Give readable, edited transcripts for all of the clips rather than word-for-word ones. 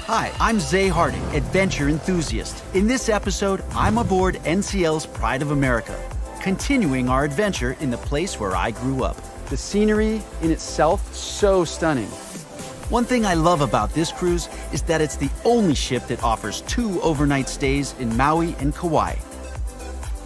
Hi, I'm Zay Harding, adventure enthusiast. In this episode, I'm aboard NCL's Pride of America, continuing our adventure in the place where I grew up. The scenery in itself, so stunning. One thing I love about this cruise is that it's the only ship that offers 2 overnight stays in Maui and Kauai.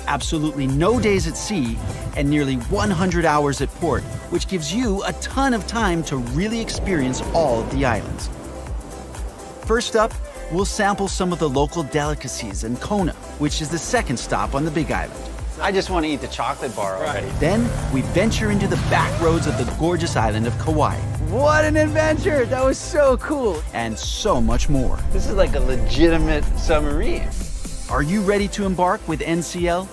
Absolutely no days at sea and nearly 100 hours at port, which gives you a ton of time to really experience all of the islands. First up, we'll sample some of the local delicacies in Kona, which is the second stop on the Big Island. I just want to eat the chocolate bar already. Then we venture into the back roads of the gorgeous island of Kauai. What an adventure! That was so cool. And so much more. This is like a legitimate submarine. Are you ready to embark with NCL?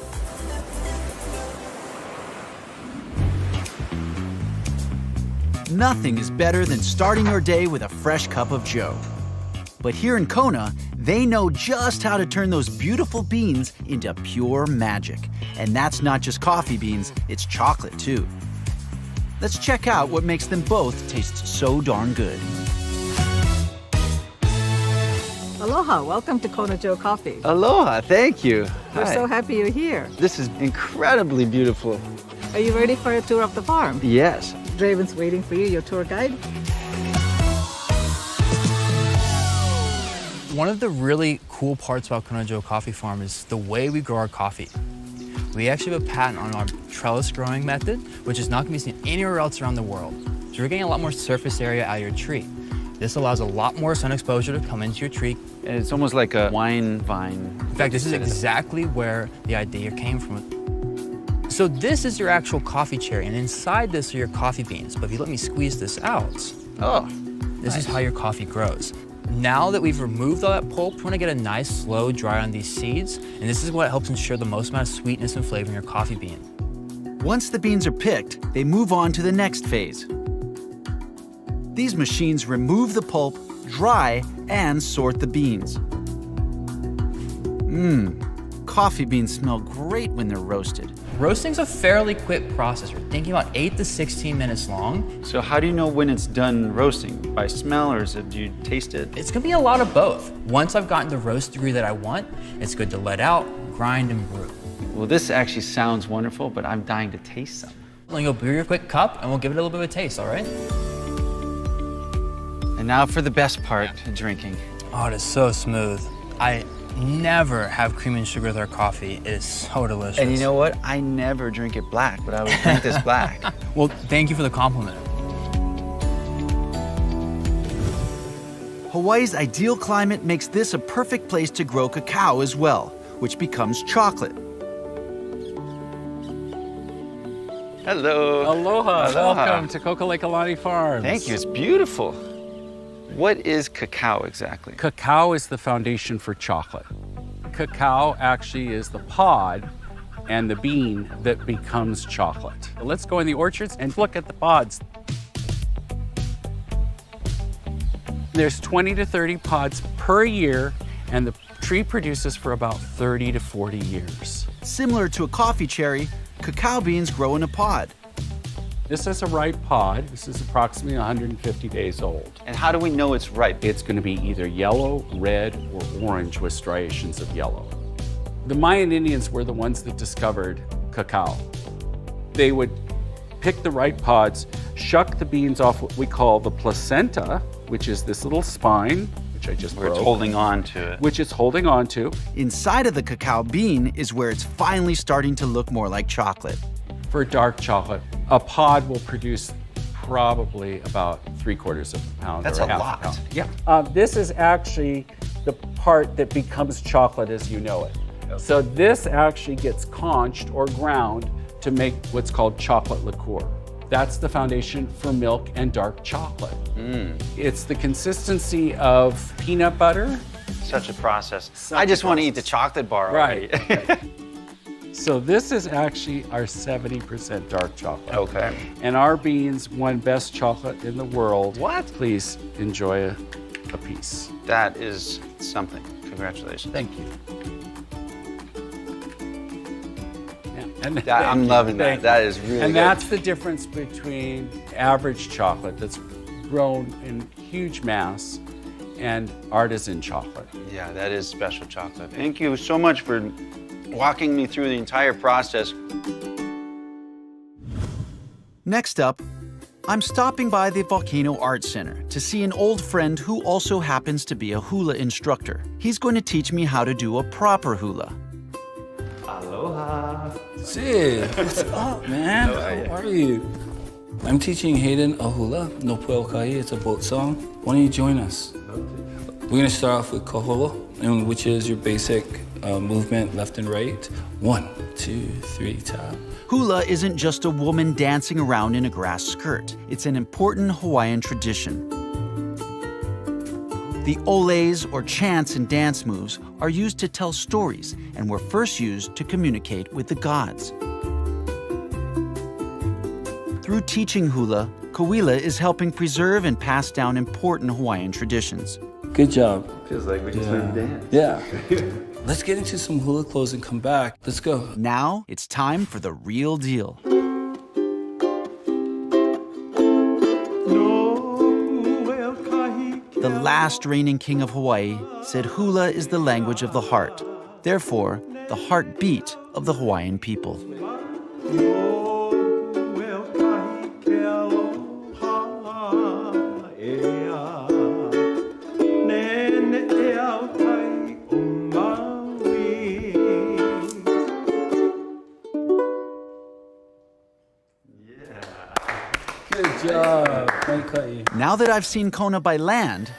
Nothing is better than starting your day with a fresh cup of joe. But here in Kona, they know just how to turn those beautiful beans into pure magic. And that's not just coffee beans, it's chocolate too. Let's check out what makes them both taste so darn good. Aloha, welcome to Kona Joe Coffee. Aloha, thank you. We're so happy you're here. This is incredibly beautiful. Are you ready for a tour of the farm? Yes. Draven's waiting for you, your tour guide. One of the really cool parts about Kona Joe Coffee Farm is the way we grow our coffee. We actually have a patent on our trellis growing method, which is not going to be seen anywhere else around the world. So you're getting a lot more surface area out of your tree. This allows a lot more sun exposure to come into your tree. And it's almost like a wine vine. In fact, this is exactly where the idea came from. So this is your actual coffee cherry, and inside this are your coffee beans. But if you let me squeeze this out, this is how your coffee grows. Now that we've removed all that pulp, we want to get a nice slow dry on these seeds, and this is what helps ensure the most amount of sweetness and flavor in your coffee bean. Once the beans are picked, they move on to the next phase. These machines remove the pulp, dry, and sort the beans. Coffee beans smell great when they're roasted. Roasting's a fairly quick process. We're thinking about 8 to 16 minutes long. So how do you know when it's done roasting? By smell, or do you taste it? It's gonna be a lot of both. Once I've gotten the roast degree that I want, it's good to let out, grind, and brew. Well, this actually sounds wonderful, but I'm dying to taste some. Then you'll brew your quick cup, and we'll give it a little bit of a taste, all right? And now for the best part, drinking. Oh, it is so smooth. I never have cream and sugar with our coffee. It is so delicious. And you know what? I never drink it black, but I would drink this black. Well, thank you for the compliment. Hawaii's ideal climate makes this a perfect place to grow cacao as well, which becomes chocolate. Hello. Aloha. Welcome to Kokalaikalani Farms. Thank you. It's beautiful. What is cacao exactly? Cacao is the foundation for chocolate. Cacao actually is the pod and the bean that becomes chocolate. Let's go in the orchards and look at the pods. There's 20 to 30 pods per year, and the tree produces for about 30 to 40 years. Similar to a coffee cherry, cacao beans grow in a pod. This is a ripe pod. This is approximately 150 days old. And how do we know it's ripe? It's going to be either yellow, red, or orange with striations of yellow. The Mayan Indians were the ones that discovered cacao. They would pick the ripe pods, shuck the beans off what we call the placenta, which is this little spine, which I just broke. It's holding on to it. Which it's holding on to. Inside of the cacao bean is where it's finally starting to look more like chocolate. For dark chocolate, a pod will produce probably about 3/4 of a pound. That's or a half lot. pound. Yeah. This is actually the part that becomes chocolate as you know it. Okay. So this actually gets conched or ground to make what's called chocolate liqueur. That's the foundation for milk and dark chocolate. It's the consistency of peanut butter. Such a process. I just want to eat the chocolate bar already. Right. So this is actually our 70% dark chocolate. Okay. And our beans won best chocolate in the world. What? Please enjoy a piece. That is something. Congratulations. Thank you. And I'm loving that. thank you. That is really And good. that's the difference between average chocolate that's grown in huge mass and artisan chocolate. Yeah, that is special chocolate. Thank you so much for walking me through the entire process. Next up, I'm stopping by the Volcano Art Center to see an old friend who also happens to be a hula instructor. He's going to teach me how to do a proper hula. Aloha. Sid, what's up, man? How are you? I'm teaching Hayden a hula, no puel kai. It's a boat song. Why don't you join us? We're gonna start off with kaholo, which is your basic movement left and right. 1, 2, 3, tap. Hula isn't just a woman dancing around in a grass skirt. It's an important Hawaiian tradition. The oles, or chants and dance moves, are used to tell stories and were first used to communicate with the gods. Through teaching hula, Kawila is helping preserve and pass down important Hawaiian traditions. Good job. Feels like we just learned to dance. Yeah. Let's get into some hula clothes and come back. Let's go. Now it's time for the real deal. The last reigning king of Hawaii said hula is the language of the heart, therefore the heartbeat of the Hawaiian people. Good job. Now that I've seen Kona by land,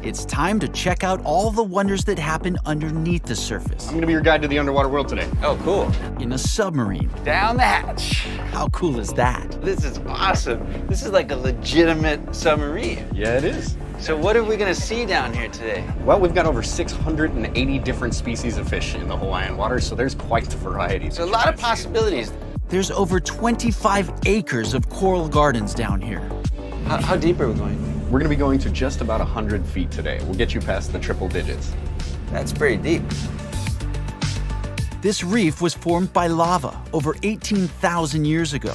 it's time to check out all the wonders that happen underneath the surface. I'm gonna be your guide to the underwater world today. Oh, cool. In a submarine. Down the hatch. How cool is that? This is awesome. This is like a legitimate submarine. Yeah, it is. So what are we gonna see down here today? Well, we've got over 680 different species of fish in the Hawaiian waters, so there's quite the variety. There's a lot of possibilities. There's over 25 acres of coral gardens down here. How deep are we going? We're gonna be going to just about 100 feet today. We'll get you past the triple digits. That's pretty deep. This reef was formed by lava over 18,000 years ago.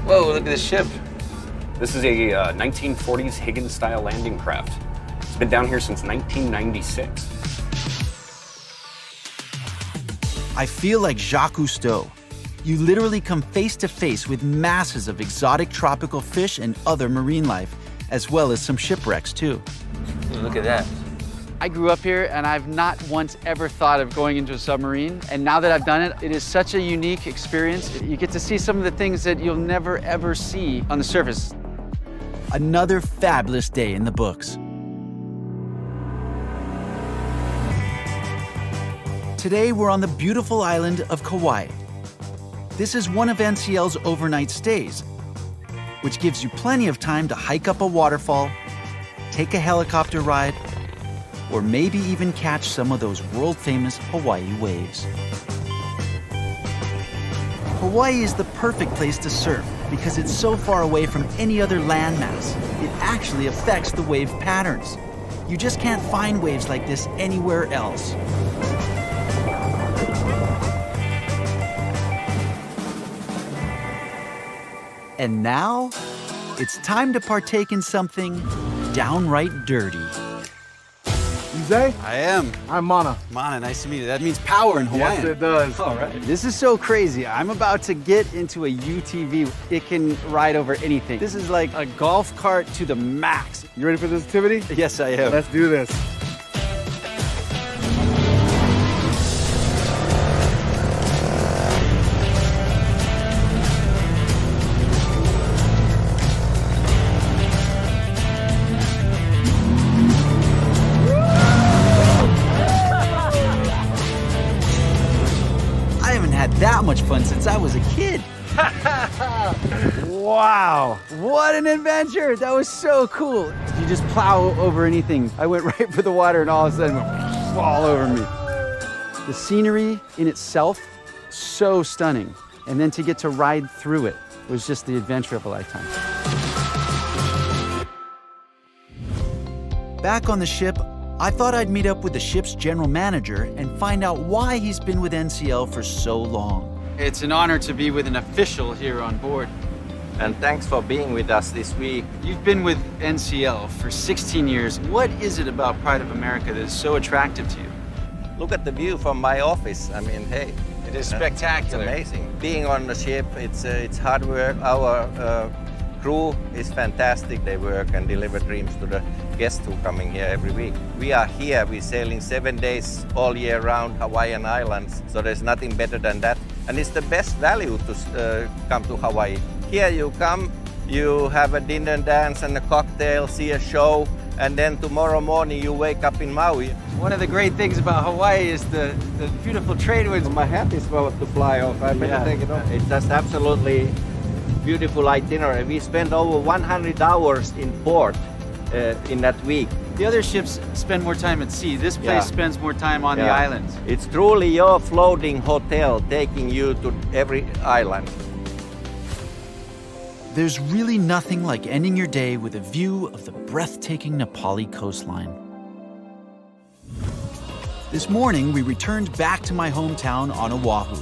Whoa, look at this ship. This is a 1940s Higgins-style landing craft. It's been down here since 1996. I feel like Jacques Cousteau. You literally come face to face with masses of exotic tropical fish and other marine life, as well as some shipwrecks too. Look at that. I grew up here and I've not once ever thought of going into a submarine. And now that I've done it, it is such a unique experience. You get to see some of the things that you'll never ever see on the surface. Another fabulous day in the books. Today we're on the beautiful island of Kauai. This is one of NCL's overnight stays, which gives you plenty of time to hike up a waterfall, take a helicopter ride, or maybe even catch some of those world-famous Hawaii waves. Hawaii is the perfect place to surf because it's so far away from any other landmass. It actually affects the wave patterns. You just can't find waves like this anywhere else. And now, it's time to partake in something downright dirty. Zay? I am. I'm Mana. Mana, nice to meet you. That means power in Hawaiian. Yes, it does. All right. This is so crazy. I'm about to get into a UTV. It can ride over anything. This is like a golf cart to the max. You ready for this activity? Yes, I am. Let's do this. That much fun since I was a kid. Wow, what an adventure. That was so cool. You just plow over anything. I went right for the water and all of a sudden it went all over me. The scenery in itself, so stunning. And then to get to ride through it was just the adventure of a lifetime. Back on the ship, I thought I'd meet up with the ship's general manager and find out why he's been with NCL for so long. It's an honor to be with an official here on board. And thanks for being with us this week. You've been with NCL for 16 years. What is it about Pride of America that is so attractive to you? Look at the view from my office. I mean, hey. It is spectacular. It's amazing. Being on the ship, it's hard work. Our crew is fantastic. They work and deliver dreams to the guests who are coming here every week. We are here. We're sailing 7 days all year round Hawaiian Islands. So there's nothing better than that. And it's the best value to come to Hawaii. Here you come, you have a dinner and dance and a cocktail, see a show, and then tomorrow morning you wake up in Maui. One of the great things about Hawaii is the beautiful trade winds. My hat is about to fly off. I better take it off. It's just absolutely beautiful itinerary. We spent over 100 hours in port in that week. The other ships spend more time at sea. This place spends more time on the islands. It's truly your floating hotel taking you to every island. There's really nothing like ending your day with a view of the breathtaking Nepali coastline. This morning, we returned back to my hometown on Oahu.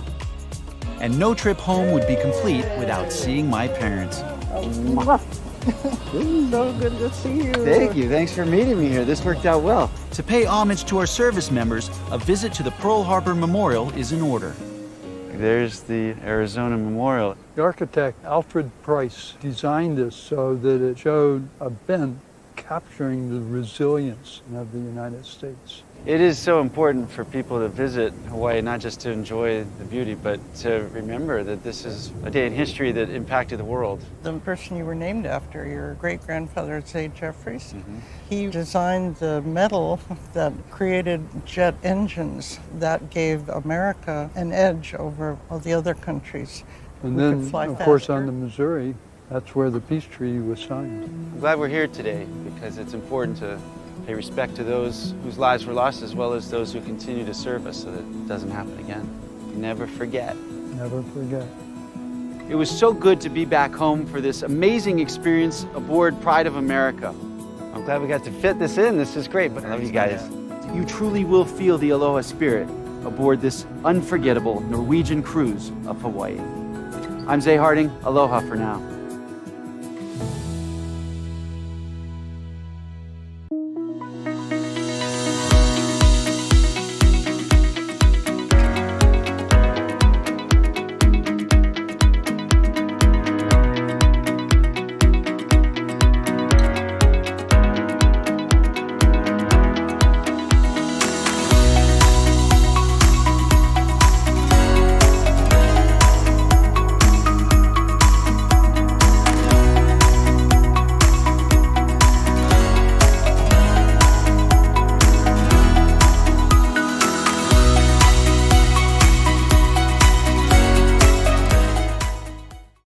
And no trip home would be complete without seeing my parents. So good to see you. Thank you. Thanks for meeting me here. This worked out well. To pay homage to our service members, a visit to the Pearl Harbor Memorial is in order. There's the Arizona Memorial. The architect, Alfred Price, designed this so that it showed a bend capturing the resilience of the United States. It is so important for people to visit Hawaii, not just to enjoy the beauty, but to remember that this is a day in history that impacted the world. The person you were named after, your great-grandfather, Zay Jeffries, he designed the metal that created jet engines that gave America an edge over all the other countries. And then, of course, on the Missouri, that's where the peace treaty was signed. I'm glad we're here today because it's important to pay respect to those whose lives were lost as well as those who continue to serve us so that it doesn't happen again. Never forget. Never forget. It was so good to be back home for this amazing experience aboard Pride of America. I'm glad we got to fit this in. This is great, but I love you guys. You truly will feel the aloha spirit aboard this unforgettable Norwegian cruise of Hawaii. I'm Zay Harding. Aloha for now.